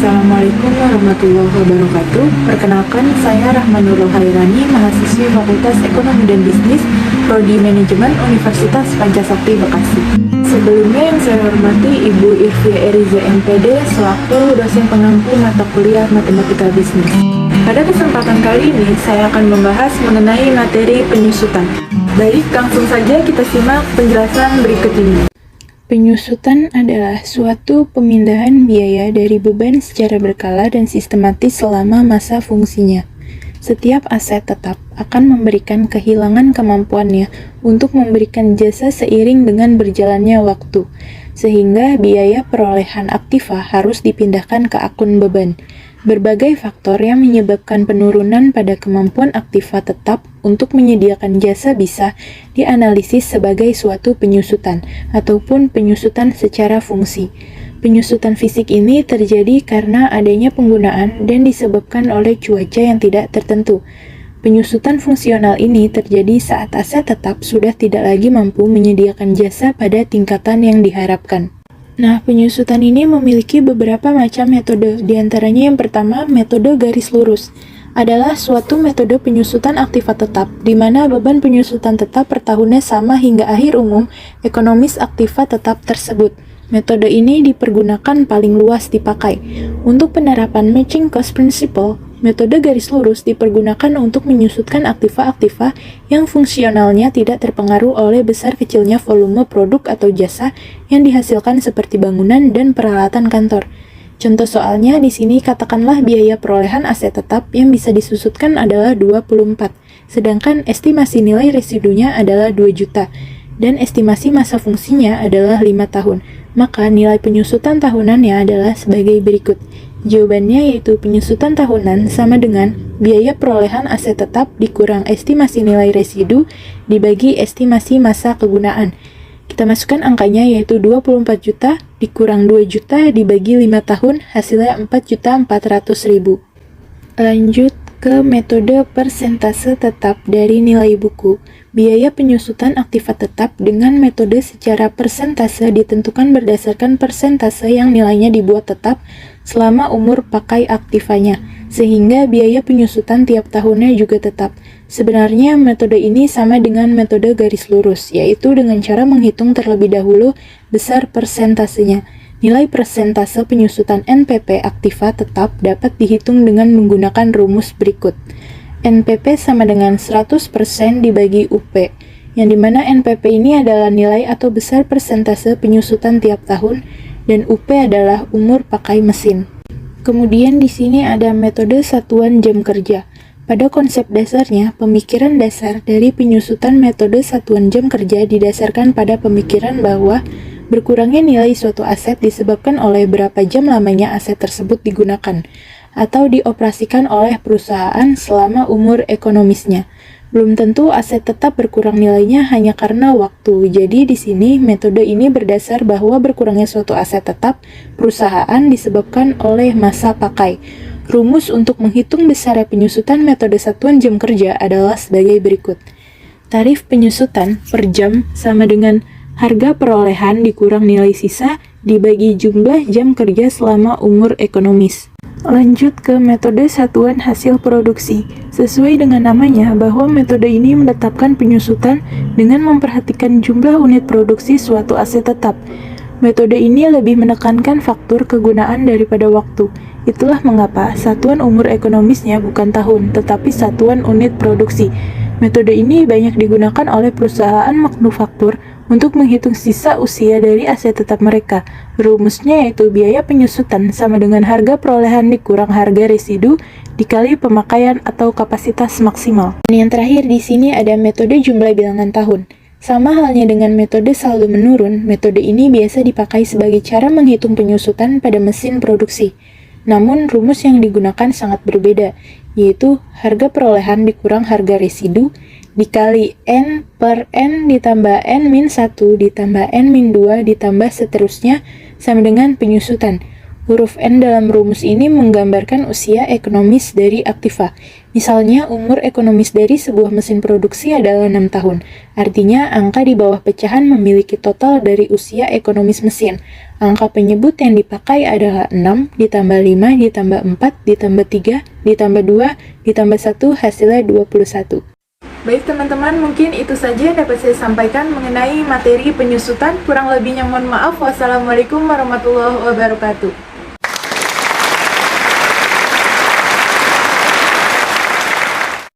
Assalamualaikum warahmatullahi wabarakatuh. Perkenalkan, saya Rahmanul Hairani, mahasiswi Fakultas Ekonomi dan Bisnis, Prodi Manajemen Universitas Pancasakti Bekasi. Sebelumnya yang saya hormati Ibu Irvia Eriza MPD selaku dosen pengampu mata kuliah Matematika Bisnis. Pada kesempatan kali ini, saya akan membahas mengenai materi penyusutan. Baik, langsung saja kita simak penjelasan berikut ini. Penyusutan adalah suatu pemindahan biaya dari beban secara berkala dan sistematis selama masa fungsinya. Setiap aset tetap akan memberikan kehilangan kemampuannya untuk memberikan jasa seiring dengan berjalannya waktu, sehingga biaya perolehan aktiva harus dipindahkan ke akun beban. Berbagai faktor yang menyebabkan penurunan pada kemampuan aktiva tetap untuk menyediakan jasa bisa dianalisis sebagai suatu penyusutan ataupun penyusutan secara fungsi. Penyusutan fisik ini terjadi karena adanya penggunaan dan disebabkan oleh cuaca yang tidak tertentu. Penyusutan fungsional ini terjadi saat aset tetap sudah tidak lagi mampu menyediakan jasa pada tingkatan yang diharapkan. Nah, penyusutan ini memiliki beberapa macam metode. Di antaranya yang pertama, metode garis lurus adalah suatu metode penyusutan aktiva tetap, di mana beban penyusutan tetap per tahunnya sama hingga akhir umur ekonomis aktiva tetap tersebut. Metode ini dipergunakan paling luas dipakai. Untuk penerapan matching cost principle, metode garis lurus dipergunakan untuk menyusutkan aktiva-aktiva yang fungsionalnya tidak terpengaruh oleh besar kecilnya volume produk atau jasa yang dihasilkan seperti bangunan dan peralatan kantor. Contoh soalnya di sini katakanlah biaya perolehan aset tetap yang bisa disusutkan adalah 24, sedangkan estimasi nilai residunya adalah 2 juta, dan estimasi masa fungsinya adalah 5 tahun. Maka nilai penyusutan tahunannya adalah sebagai berikut. Jawabannya yaitu penyusutan tahunan sama dengan biaya perolehan aset tetap dikurang estimasi nilai residu dibagi estimasi masa kegunaan. Kita masukkan angkanya yaitu 24 juta dikurang 2 juta dibagi 5 tahun, hasilnya 4.400.000. Lanjut ke metode persentase tetap dari nilai buku. Biaya penyusutan aktiva tetap dengan metode secara persentase ditentukan berdasarkan persentase yang nilainya dibuat tetap selama umur pakai aktivanya, sehingga biaya penyusutan tiap tahunnya juga tetap. Sebenarnya metode ini sama dengan metode garis lurus, yaitu dengan cara menghitung terlebih dahulu besar persentasenya. Nilai persentase penyusutan NPP aktiva tetap dapat dihitung dengan menggunakan rumus berikut. NPP sama dengan 100% dibagi UP, yang dimana NPP ini adalah nilai atau besar persentase penyusutan tiap tahun, dan UP adalah umur pakai mesin. Kemudian di sini ada metode satuan jam kerja. Pada konsep dasarnya, pemikiran dasar dari penyusutan metode satuan jam kerja didasarkan pada pemikiran bahwa berkurangnya nilai suatu aset disebabkan oleh berapa jam lamanya aset tersebut digunakan atau dioperasikan oleh perusahaan selama umur ekonomisnya. Belum tentu aset tetap berkurang nilainya hanya karena waktu. Jadi di sini metode ini berdasar bahwa berkurangnya suatu aset tetap perusahaan disebabkan oleh masa pakai. Rumus untuk menghitung besar penyusutan metode satuan jam kerja adalah sebagai berikut. Tarif penyusutan per jam sama dengan harga perolehan dikurang nilai sisa dibagi jumlah jam kerja selama umur ekonomis. Lanjut ke metode satuan hasil produksi. Sesuai dengan namanya bahwa metode ini menetapkan penyusutan dengan memperhatikan jumlah unit produksi suatu aset tetap. Metode ini lebih menekankan faktor kegunaan daripada waktu. Itulah mengapa satuan umur ekonomisnya bukan tahun, tetapi satuan unit produksi. Metode ini banyak digunakan oleh perusahaan manufaktur untuk menghitung sisa usia dari aset tetap mereka. Rumusnya yaitu biaya penyusutan sama dengan harga perolehan dikurang harga residu dikali pemakaian atau kapasitas maksimal. Dan yang terakhir di sini ada metode jumlah bilangan tahun. Sama halnya dengan metode saldo menurun, metode ini biasa dipakai sebagai cara menghitung penyusutan pada mesin produksi. Namun rumus yang digunakan sangat berbeda, yaitu harga perolehan dikurang harga residu dikali N per N ditambah N-1 ditambah N-2 ditambah seterusnya sama dengan penyusutan. Huruf N dalam rumus ini menggambarkan usia ekonomis dari aktiva. Misalnya, umur ekonomis dari sebuah mesin produksi adalah 6 tahun. Artinya, angka di bawah pecahan memiliki total dari usia ekonomis mesin. Angka penyebut yang dipakai adalah 6, ditambah 5, ditambah 4, ditambah 3, ditambah 2, ditambah 1, hasilnya 21. Baik teman-teman, mungkin itu saja yang dapat saya sampaikan mengenai materi penyusutan. Kurang lebihnya mohon maaf. Wassalamualaikum warahmatullahi wabarakatuh.